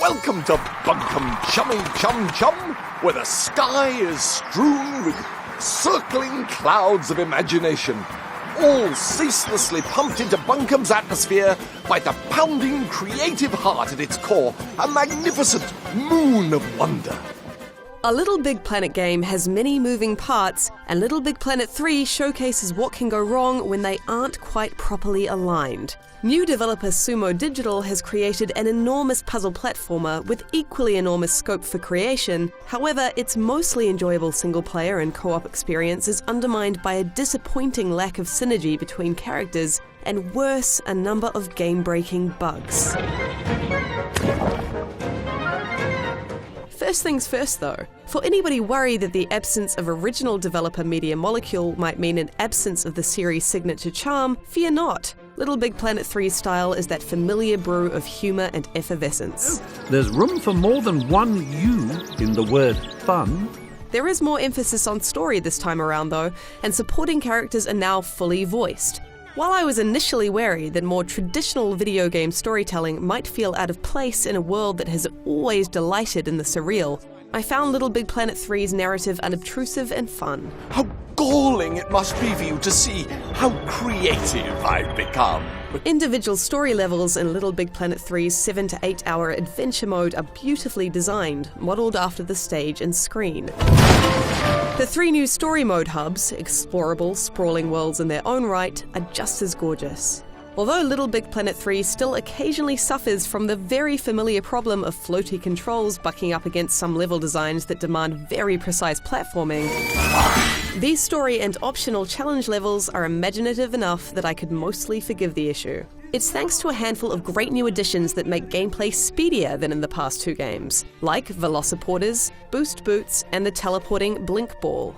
Welcome to Bunkum Chummy Chum Chum, where the sky is strewn with circling clouds of imagination, all ceaselessly pumped into Bunkum's atmosphere by the pounding creative heart at its core, a magnificent moon of wonder. A Little Big Planet game has many moving parts, and Little Big Planet 3 showcases what can go wrong when they aren't quite properly aligned. New developer Sumo Digital has created an enormous puzzle platformer with equally enormous scope for creation. However, its mostly enjoyable single-player and co-op experience is undermined by a disappointing lack of synergy between characters, and worse, a number of game-breaking bugs. First things first though, for anybody worried that the absence of original developer Media Molecule might mean an absence of the series' signature charm, fear not. Little Big Planet 3's style is that familiar brew of humour and effervescence. There's room for more than one you in the word fun. There is more emphasis on story this time around though, and supporting characters are now fully voiced. While I was initially wary that more traditional video game storytelling might feel out of place in a world that has always delighted in the surreal, I found Little Big Planet 3's narrative unobtrusive and fun. How galling it must be for you to see how creative I've become. Individual story levels in Little Big Planet 3's 7 to 8 hour adventure mode are beautifully designed, modelled after the stage and screen. The 3 new story mode hubs, explorable, sprawling worlds in their own right, are just as gorgeous. Although Little Big Planet 3 still occasionally suffers from the very familiar problem of floaty controls bucking up against some level designs that demand very precise platforming, these story and optional challenge levels are imaginative enough that I could mostly forgive the issue. It's thanks to a handful of great new additions that make gameplay speedier than in the past 2 games, like Velociporters, Boost Boots, and the teleporting Blink Ball.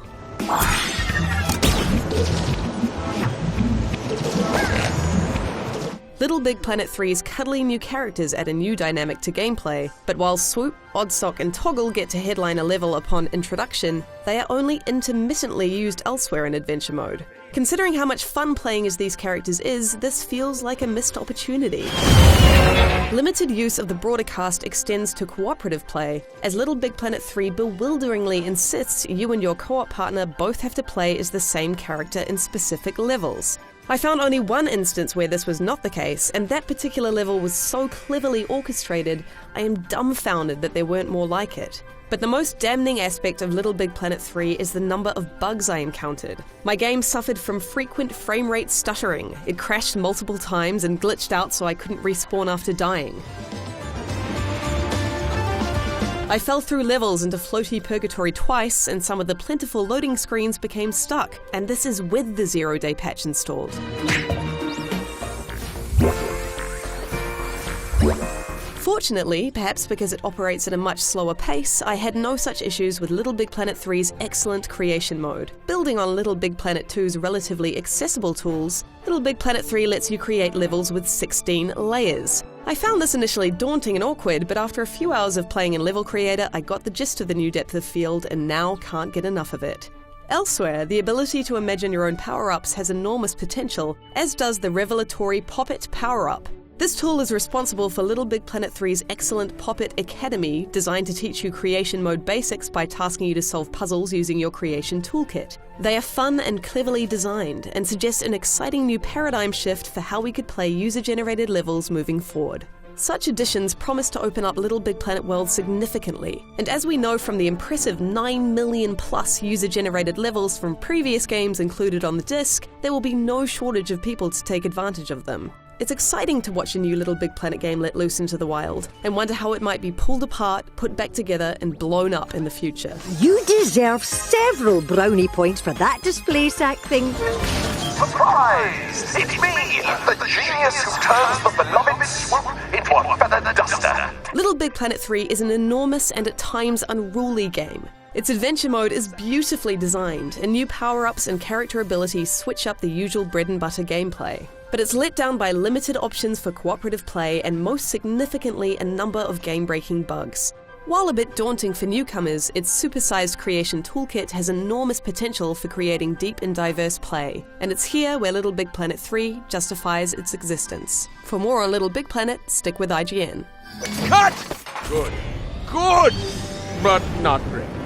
Little Big Planet 3's cuddly new characters add a new dynamic to gameplay, but while Swoop, Oddsock and Toggle get to headline a level upon introduction, they are only intermittently used elsewhere in adventure mode. Considering how much fun playing as these characters is, this feels like a missed opportunity. Limited use of the broader cast extends to cooperative play, as Little Big Planet 3 bewilderingly insists you and your co-op partner both have to play as the same character in specific levels. I found only one instance where this was not the case, and that particular level was so cleverly orchestrated, I am dumbfounded that there weren't more like it. But the most damning aspect of Little Big Planet 3 is the number of bugs I encountered. My game suffered from frequent frame rate stuttering. It crashed multiple times and glitched out so I couldn't respawn after dying. I fell through levels into floaty purgatory twice, and some of the plentiful loading screens became stuck, and this is with the 0-day patch installed. Fortunately, perhaps because it operates at a much slower pace, I had no such issues with Little Big Planet 3's excellent creation mode. Building on Little Big Planet 2's relatively accessible tools, Little Big Planet 3 lets you create levels with 16 layers. I found this initially daunting and awkward, but after a few hours of playing in Level Creator, I got the gist of the new depth of field and now can't get enough of it. Elsewhere, the ability to imagine your own power-ups has enormous potential, as does the revelatory Pop-It power-up. This tool is responsible for Little Big Planet 3's excellent Pop-It Academy, designed to teach you creation mode basics by tasking you to solve puzzles using your creation toolkit. They are fun and cleverly designed, and suggest an exciting new paradigm shift for how we could play user-generated levels moving forward. Such additions promise to open up Little Big Planet world significantly, and as we know from the impressive 9 million plus user-generated levels from previous games included on the disc, there will be no shortage of people to take advantage of them. It's exciting to watch a new Little Big Planet game let loose into the wild, and wonder how it might be pulled apart, put back together, and blown up in the future. You deserve several brownie points for that display sack thing. Surprise! It's me, the genius who turns the beloved Swoop into a feathered duster. Little Big Planet 3 is an enormous and at times unruly game. Its adventure mode is beautifully designed, and new power-ups and character abilities switch up the usual bread-and-butter gameplay. But it's let down by limited options for cooperative play and most significantly a number of game-breaking bugs. While a bit daunting for newcomers, its supersized creation toolkit has enormous potential for creating deep and diverse play, and it's here where Little Big Planet 3 justifies its existence. For more on Little Big Planet, stick with IGN. Cut! Good. Good! But not great.